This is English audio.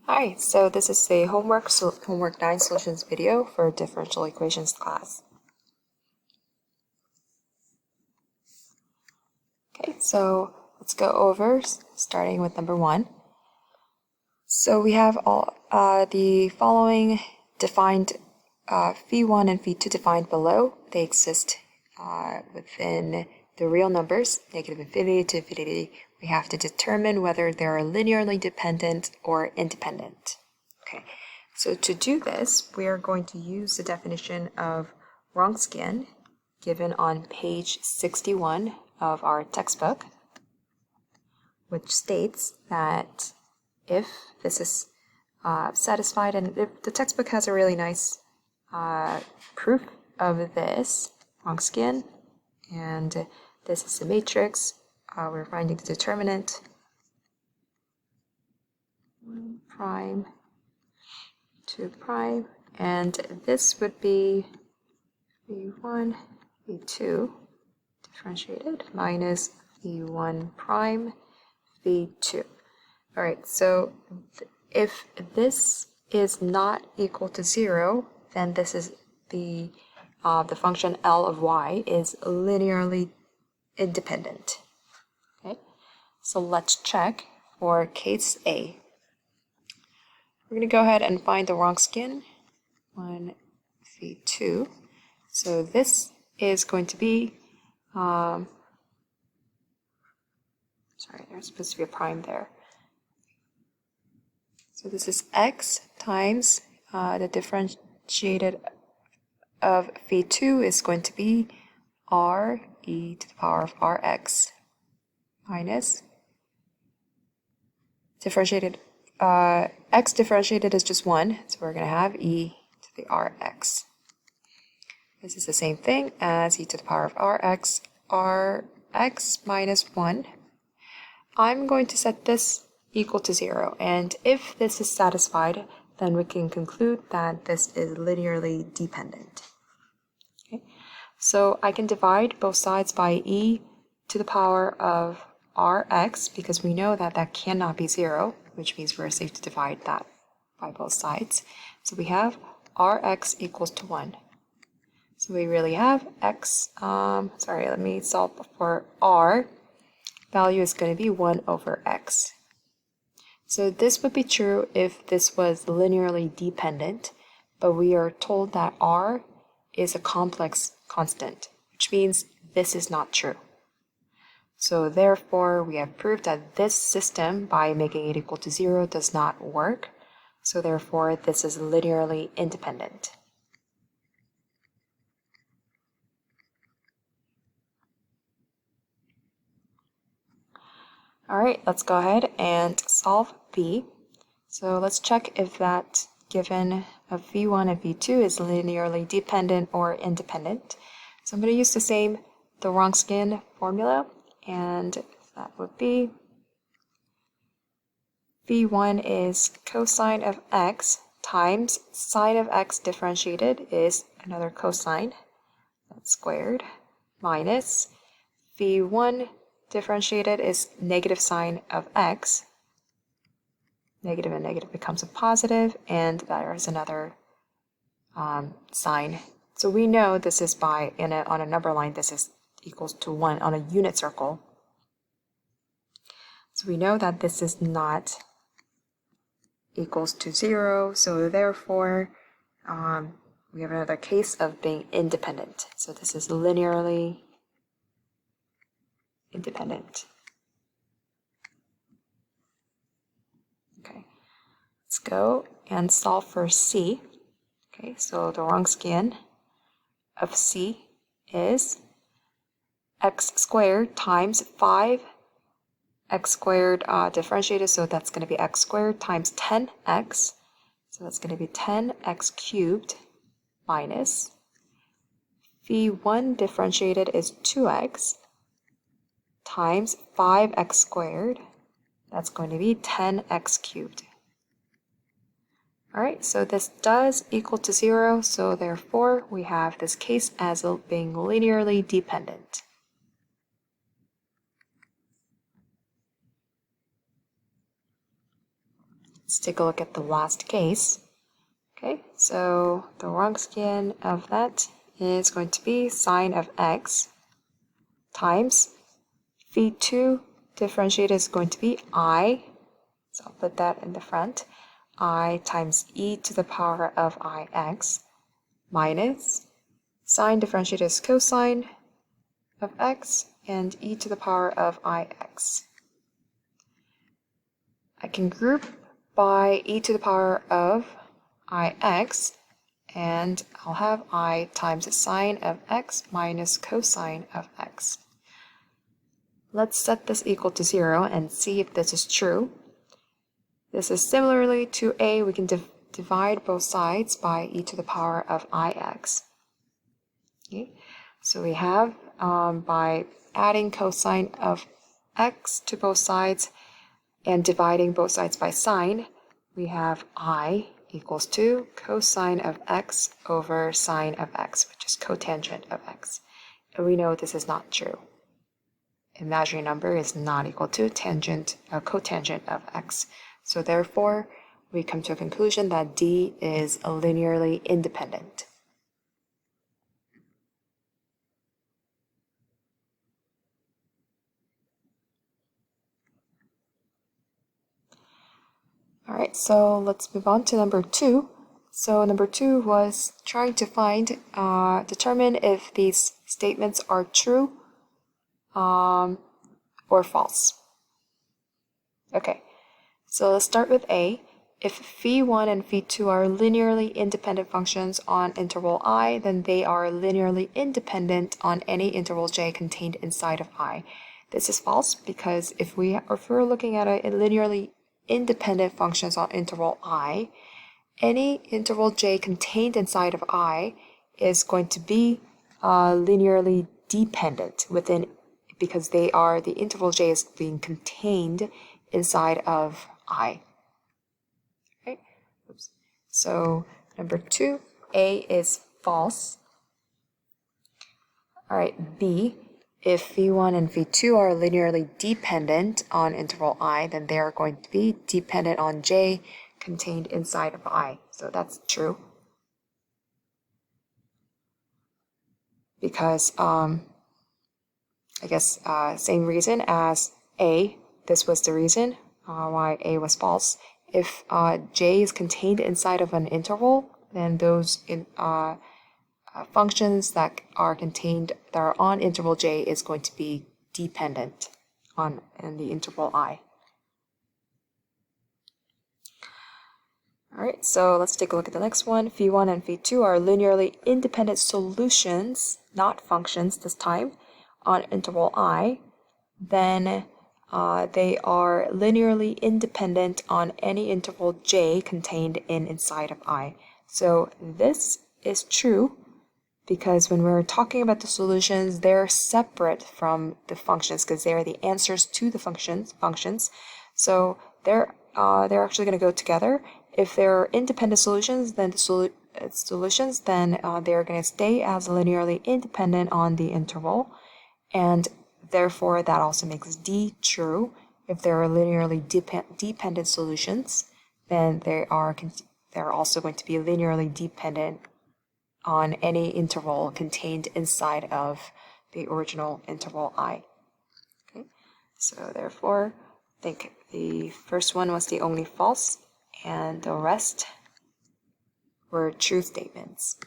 Hi, so this is the homework 9 solutions video for differential equations class. Okay, so let's go over starting with number 1. So we have all the following defined phi1 and phi2 defined below. They exist within the real numbers, negative infinity to infinity. We have to determine whether they are linearly dependent or independent. Okay, so to do this, we are going to use the definition of Wronskian given on page 61 of our textbook, which states that if this is satisfied, and if the textbook has a really nice proof of this, Wronskian, and this is the matrix. We're finding the determinant 1 prime 2 prime, and this would be v1 v2 differentiated minus v1 prime v2. All right, so if this is not equal to 0, then this is the function L of y is linearly independent. Okay, so let's check for case A. We're going to go ahead and find the Wronskian 1 v2. So this is going to be sorry, there's supposed to be a prime there. So this is x times the differentiated of v2 is going to be r e to the power of rx minus differentiated x differentiated is just 1, so we're going to have e to the rx. This is the same thing as e to the power of rx minus 1. I'm going to set this equal to 0, and if this is satisfied, then we can conclude that this is linearly dependent. Okay? So I can divide both sides by e to the power of rx, because we know that that cannot be 0, which means we're safe to divide that by both sides. So we have rx equals to 1. So we really have x, let me solve for r. Value is going to be 1 over x. So this would be true if this was linearly dependent, but we are told that r is a complex constant, which means this is not true. So therefore, we have proved that this system, by making it equal to 0, does not work. So therefore, this is linearly independent. All right, let's go ahead and solve B. So let's check if that given of v1 and v2 is linearly dependent or independent. So I'm going to use the Wronskian formula, and that would be v1 is cosine of x times sine of x differentiated is another cosine, that's squared, minus v1 differentiated is negative sine of x. Negative and negative becomes a positive, and there is another sign. So we know this is on a number line, this is equals to 1 on a unit circle. So we know that this is not equals to 0, so therefore we have another case of being independent. So this is linearly independent. Okay, let's go and solve for C. Okay, so the Wronskian of C is x squared times 5 x squared differentiated, so that's going to be x squared times 10x, so that's going to be 10x cubed minus v1 differentiated is 2x times 5x squared, that's going to be 10x cubed. All right, so this does equal to 0, so therefore we have this case as being linearly dependent. Let's take a look at the last case. Okay, so the Wronskian of that is going to be sine of x times phi2 differentiated is going to be I, so I'll put that in the front, I times e to the power of ix minus sine differentiated is cosine of x and e to the power of ix. I can group by e to the power of ix, and I'll have I times sine of x minus cosine of x. Let's set this equal to 0 and see if this is true. This is similarly to a, we can divide both sides by e to the power of ix. Okay. So we have, by adding cosine of x to both sides and dividing both sides by sine, we have I equals to cosine of x over sine of x, which is cotangent of x. And we know this is not true. Imaginary number is not equal to cotangent of x. So therefore, we come to a conclusion that D is linearly independent. All right, so let's move on to number 2. So number 2 was trying to determine if these statements are true or false. Okay, so let's start with A. If phi1 and phi2 are linearly independent functions on interval I, then they are linearly independent on any interval j contained inside of I. This is false because if we're looking at a linearly independent functions on interval I, any interval j contained inside of I is going to be linearly dependent within, because the interval j is being contained inside of I. Okay. Oops. So number 2, A is false. All right, B. If phi1 and phi2 are linearly dependent on interval I, then they are going to be dependent on j contained inside of I. So that's true. Because, I guess, same reason as A, this was the reason why A was false. If j is contained inside of an interval, then those functions that are on interval j is going to be dependent on the interval I. All right, so let's take a look at the next one. Phi1 and phi2 are linearly independent solutions, not functions this time, on interval I. Then they are linearly independent on any interval j contained inside of I. So this is true because when we're talking about the solutions, they're separate from the functions because they're the answers to the functions. So they're actually going to go together. If they're independent solutions, then they're going to stay as linearly independent on the interval, and therefore that also makes D true. If there are linearly dependent solutions, then they're also going to be linearly dependent on any interval contained inside of the original interval I. Okay, so therefore, I think the first one was the only false, and the rest were true statements.